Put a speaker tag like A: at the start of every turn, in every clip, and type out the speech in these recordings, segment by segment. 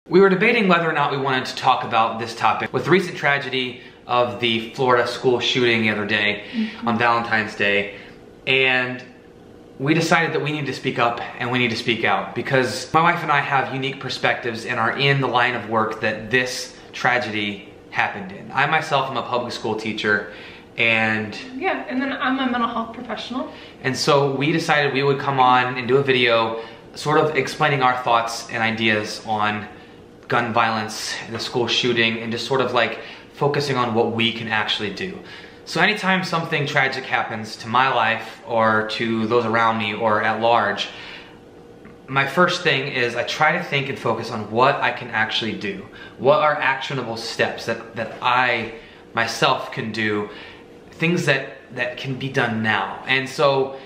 A: We were debating whether or not we wanted to talk about this topic with the recent tragedy of the Florida school shooting the other day on Valentine's Day, and we decided that we need to speak up and we need to speak out because my wife and I have unique perspectives and are in the line of work that this tragedy happened in. I myself am a public school teacher, and
B: then I'm a mental health professional. And
A: so we decided we would come on and do a video sort of explaining our thoughts and ideas on gun violence and the school shooting, and just sort of like focusing on what we can actually do. So anytime something tragic happens to my life or to those around me or at large, my first thing is I try to think and focus on what I can actually do. What are actionable steps that I myself can do, things that can be done now. And so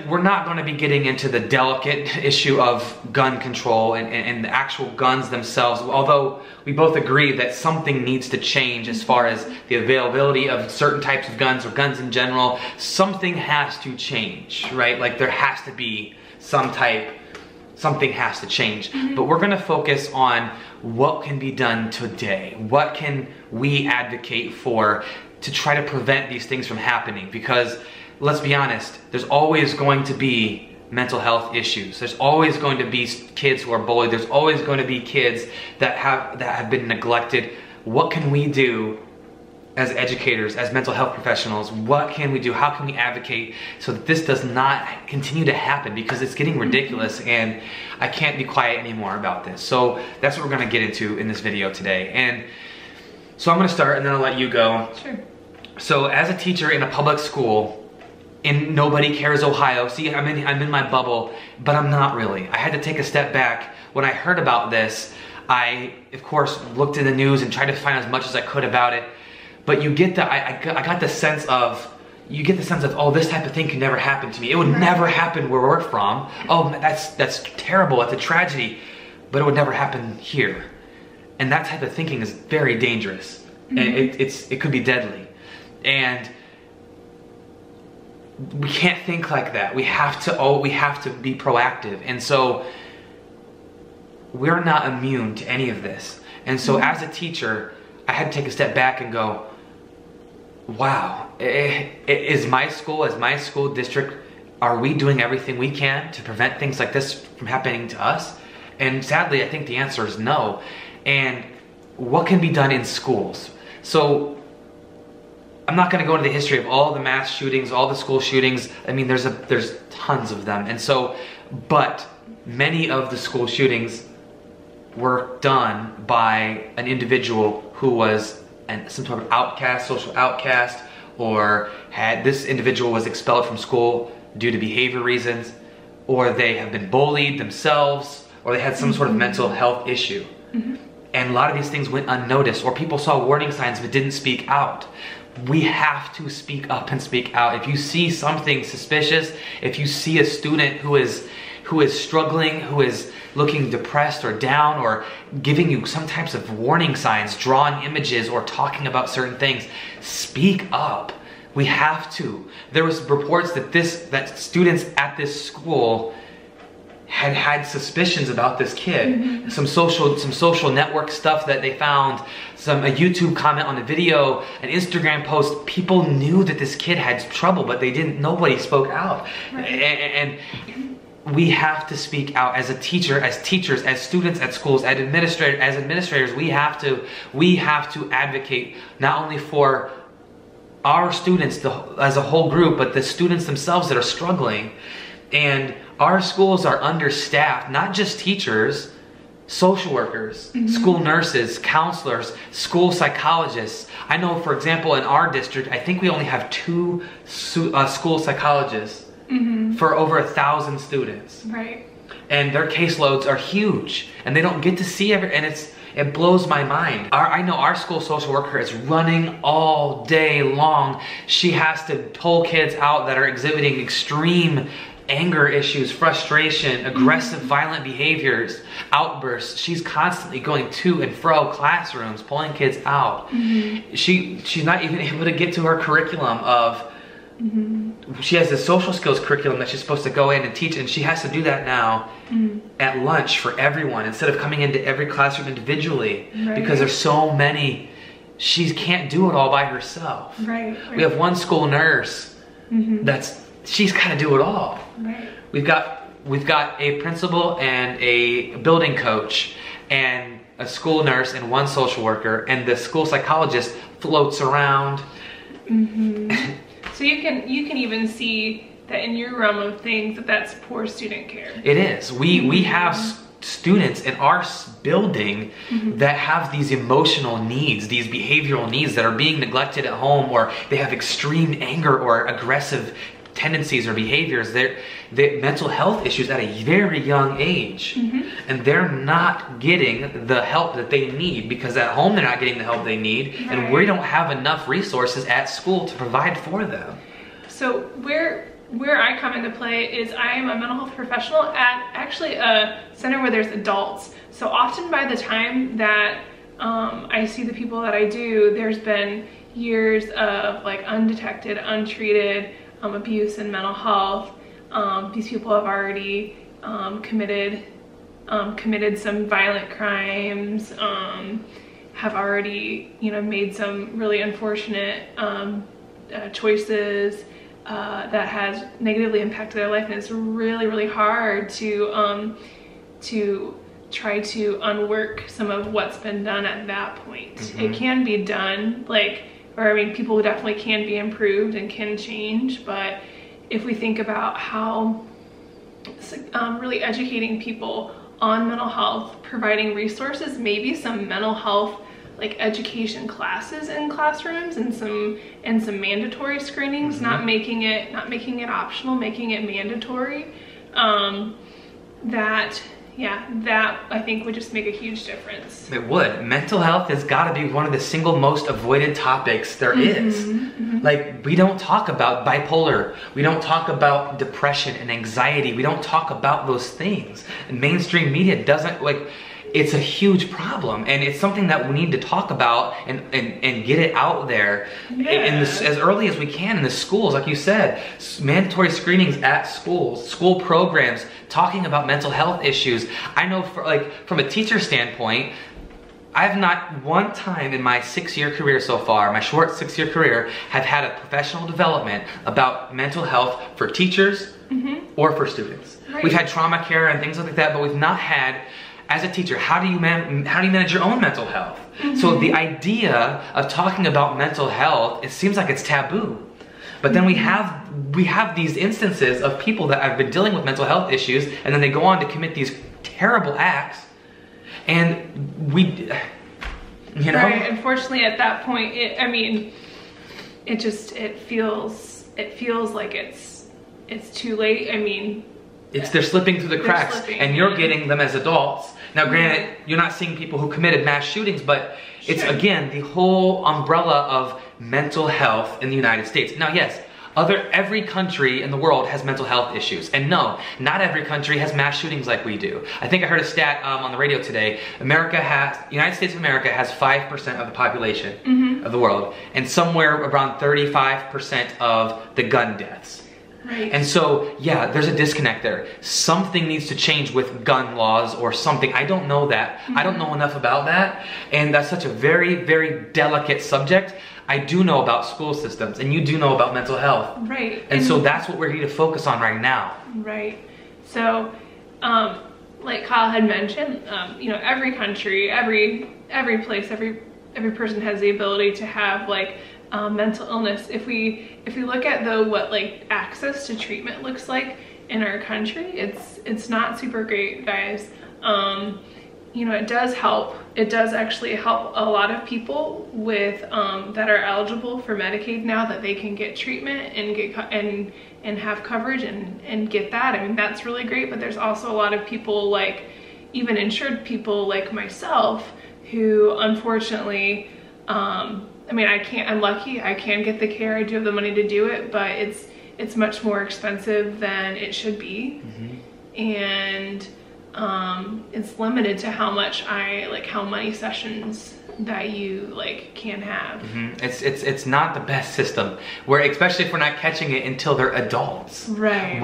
A: we're not going to be getting into the delicate issue of gun control and the actual guns themselves, although we both agree that something needs to change as far as the availability of certain types of guns or guns in general. Something has to change, right? Like there has to be something has to change. But we're gonna focus on what can be done today. What can we advocate for to try to prevent these things from happening? Because let's be honest, there's always going to be mental health issues. There's always going to be kids who are bullied. There's always going to be kids that have been neglected. What can we do as educators, as mental health professionals? What can we do? How can we advocate so that this does not continue to happen? Because it's getting ridiculous and I can't be quiet anymore about this. So that's what we're gonna get into in this video today. And so I'm gonna start and then I'll let you go.
B: Sure.
A: So as a teacher in a public school, in Nobody Cares, Ohio. See, I'm in my bubble, but I'm not really. I had to take a step back. When I heard about this, I, of course, looked in the news and tried to find as much as I could about it. But you get I got the sense of, oh, this type of thing can never happen to me. It would never happen where we're from. Oh, that's terrible, that's a tragedy. But it would never happen here. And that type of thinking is very dangerous. And it could be deadly. And we can't think like that. We have to be proactive. And so we're not immune to any of this. And so as a teacher, I had to take a step back and go, wow, as my school district, are we doing everything we can to prevent things like this from happening to us? And sadly, I think the answer is no. And what can be done in schools? So I'm not going to go into the history of all the mass shootings, all the school shootings. I mean, there's tons of them. And so, but many of the school shootings were done by an individual who was some sort of outcast, social outcast, or this individual was expelled from school due to behavior reasons, or they have been bullied themselves, or they had some sort of mental health issue. And a lot of these things went unnoticed, or people saw warning signs but didn't speak out. We have to speak up and speak out. If you see something suspicious, if you see a student who is struggling, who is looking depressed or down, or giving you some types of warning signs, drawing images or talking about certain things, speak up. We have to. There was reports that students at this school had suspicions about this kid. Some social network stuff that they found, a YouTube comment on a video, an Instagram post. People knew that this kid had trouble, but nobody spoke out. And we have to speak out as a teacher, as teachers, as students at schools, as administrators. We have to advocate not only for our students as a whole group, but the students themselves that are struggling. And our schools are understaffed, not just teachers, social workers, school nurses, counselors, school psychologists. I know, for example, in our district, I think we only have 2 school psychologists for over 1,000 students.
B: Right.
A: And their caseloads are huge, and they don't get to see and it blows my mind. I know our school social worker is running all day long. She has to pull kids out that are exhibiting extreme anger issues, frustration, aggressive, violent behaviors, outbursts. She's constantly going to and fro classrooms, pulling kids out. She's not even able to get to her curriculum of She has the social skills curriculum that she's supposed to go in and teach, and she has to do that now at lunch for everyone instead of coming into every classroom individually, because there's so many. She can't do it all by herself. We have one school nurse she's got to do it all. We've got a principal and a building coach and a school nurse and one social worker, and the school psychologist floats around.
B: So you can even see that in your realm of things that's poor student care.
A: It is. We have students in our building that have these emotional needs, these behavioral needs that are being neglected at home, or they have extreme anger or aggressive tendencies or behaviors. They're mental health issues at a very young age, and they're not getting the help that they need because at home they're not getting the help they need, and we don't have enough resources at school to provide for them.
B: So where I come into play is I am a mental health professional at actually a center where there's adults. So often by the time that I see the people that I do, there's been years of like undetected, untreated abuse and mental health. These people have already committed some violent crimes, have already, made some really unfortunate choices that has negatively impacted their life, and it's really, really hard to try to unwork some of what's been done at that point. It can be done, people definitely can be improved and can change, but if we think about how really educating people on mental health, providing resources, maybe some mental health education classes in classrooms and some mandatory screenings, not making it optional, making it mandatory, that I think would just make a huge difference.
A: It would. Mental health has got to be one of the single most avoided topics there is. We don't talk about bipolar. We don't talk about depression and anxiety. We don't talk about those things. And mainstream media doesn't, it's a huge problem, and it's something that we need to talk about and get it out there as early as we can in the schools. Like you said, mandatory screenings at schools, school programs, talking about mental health issues. I know from a teacher standpoint, I've not one time in my 6-year career so far, my short 6-year career, have had a professional development about mental health for teachers or for students. We've had trauma care and things like that, but we've not had, as a teacher, how do you manage your own mental health? So the idea of talking about mental health, it seems like it's taboo. But then we have these instances of people that have been dealing with mental health issues, and then they go on to commit these terrible acts, and
B: Right, unfortunately at that point, it feels like it's too late.
A: They're slipping through the cracks, and you're getting them as adults. Now, granted, you're not seeing people who committed mass shootings, but it's, again, the whole umbrella of mental health in the United States. Now, yes, every country in the world has mental health issues. And no, not every country has mass shootings like we do. I think I heard a stat on the radio today. United States of America has 5% of the population of the world, and somewhere around 35% of the gun deaths. And so, there's a disconnect there. Something needs to change with gun laws or something. I don't know that. I don't know enough about that. And that's such a very, very delicate subject. I do know about school systems, and you do know about mental health. And so that's what we're here to focus on right now.
B: So, like Kyle had mentioned, every country, every place, every person has the ability to have mental illness. If we look at what access to treatment looks like in our country, it's not super great, guys. It does help. It does actually help a lot of people with that are eligible for Medicaid now, that they can get treatment and get and have coverage and get that. That's really great. But there's also a lot of people, even insured people like myself, who unfortunately, I'm lucky, I can get the care, I do have the money to do it, but it's much more expensive than it should be. And it's limited to how many sessions that you like can have.
A: It's not the best system, where especially if we're not catching it until they're adults.
B: Right.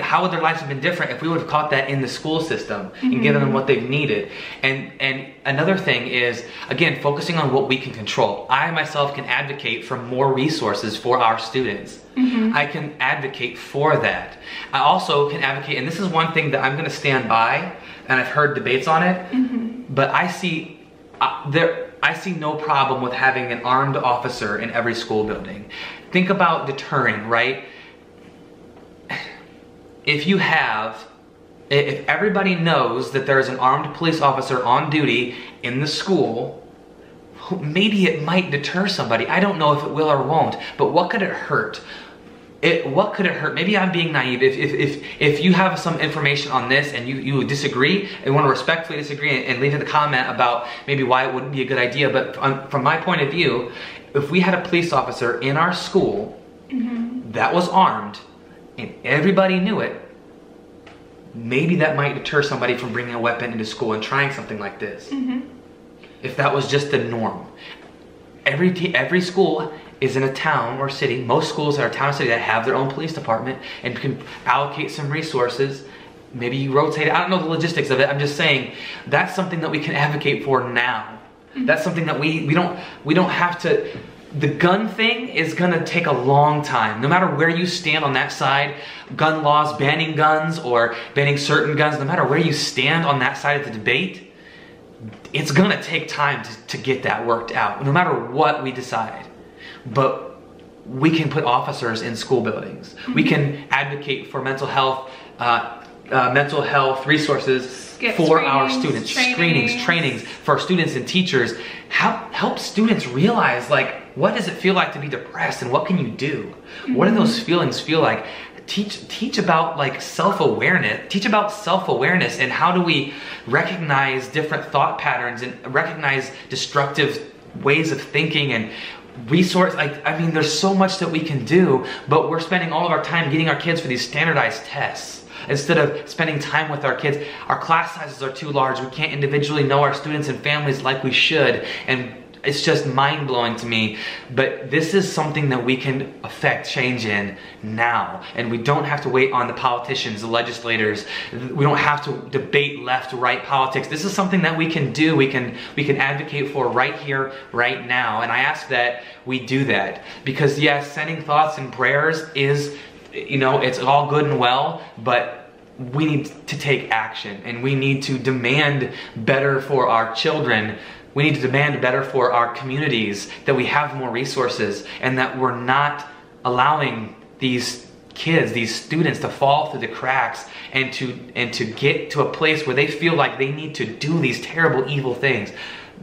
A: How would their lives have been different if we would have caught that in the school system and given them what they've needed? And another thing is, again, focusing on what we can control. I myself can advocate for more resources for our students. I can advocate for that. I also can advocate, and this is one thing that I'm going to stand by, and I've heard debates on it, but I see no problem with having an armed officer in every school building. Think about deterring, right? If everybody knows that there is an armed police officer on duty in the school, maybe it might deter somebody. I don't know if it will or won't, but what could it hurt? What could it hurt? Maybe I'm being naive. If you have some information on this and you disagree and want to respectfully disagree and leave in the comment about maybe why it wouldn't be a good idea, but from my point of view, if we had a police officer in our school that was armed and everybody knew it, maybe that might deter somebody from bringing a weapon into school and trying something like this. If that was just the norm. Every school is in a town or city. Most schools are a town or city that have their own police department and can allocate some resources. Maybe you rotate it. I don't know the logistics of it. I'm just saying that's something that we can advocate for now. That's something that we don't have to. The gun thing is gonna take a long time. No matter where you stand on that side, gun laws, banning guns or banning certain guns, no matter where you stand on that side of the debate, it's gonna take time to get that worked out, no matter what we decide. But we can put officers in school buildings. We can advocate for mental health resources for our students. Trainings for trainings for students and teachers. Help students realize, like, what does it feel like to be depressed and what can you do? What do those feelings feel like? Teach about like self-awareness. Teach about self-awareness and how do we recognize different thought patterns and recognize destructive ways of thinking and I mean, there's so much that we can do, but we're spending all of our time getting our kids for these standardized tests instead of spending time with our kids. Our class sizes are too large. We can't individually know our students and families like we should, and it's just mind-blowing to me. But this is something that we can affect change in now, and we don't have to wait on the politicians, the legislators. We don't have to debate left-right politics. This is something that we can do. We can advocate for right here, right now. And I ask that we do that, because yes, sending thoughts and prayers is, you know, it's all good and well, but we need to take action, and we need to demand better for our children. We need to demand better for our communities, that we have more resources, and that we're not allowing these kids, these students, to fall through the cracks and to get to a place where they feel like they need to do these terrible, evil things.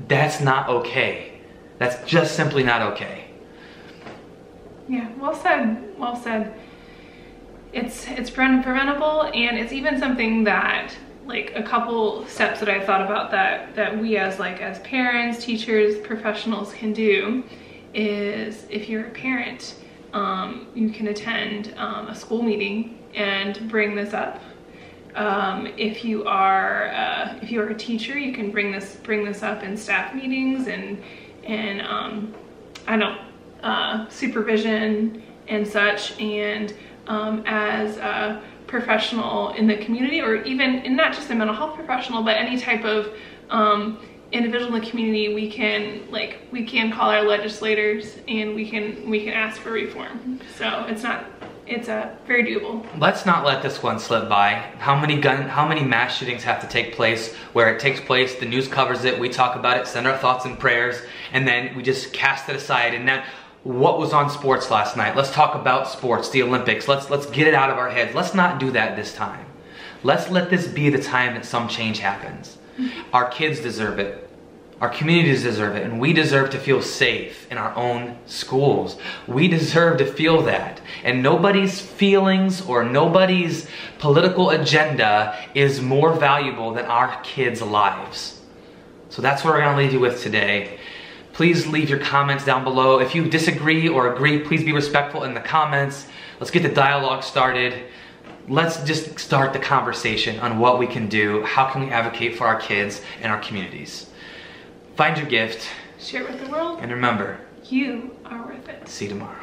A: That's not okay. That's just simply not okay.
B: Yeah, well said. Well said. It's preventable, and it's even something that, like, a couple steps that I thought about that we as parents, teachers, professionals can do is, if you're a parent, you can attend a school meeting and bring this up. If you are a teacher, you can bring this up in staff meetings and supervision and such, and as a professional in the community, or even, and not just a mental health professional, but any type of individual in the community, we can call our legislators and we can ask for reform. So it's very doable.
A: Let's not let this one slip by. How many mass shootings have to take place where it takes place, the news covers it, we talk about it, send our thoughts and prayers, and then we just cast it aside. And now, what was on sports last night? Let's talk about sports, the Olympics. Let's get it out of our heads. Let's not do that this time. Let's let this be the time that some change happens. Our kids deserve it. Our communities deserve it, and we deserve to feel safe in our own schools. We deserve to feel that. And nobody's feelings or nobody's political agenda is more valuable than our kids' lives. So that's what we're going to leave you with today. Please leave your comments down below. If you disagree or agree, please be respectful in the comments. Let's get the dialogue started. let's just start the conversation on what we can do. How can we advocate for our kids and our communities? Find your gift.
B: Share it with the world.
A: And remember,
B: you are worth it.
A: see you tomorrow.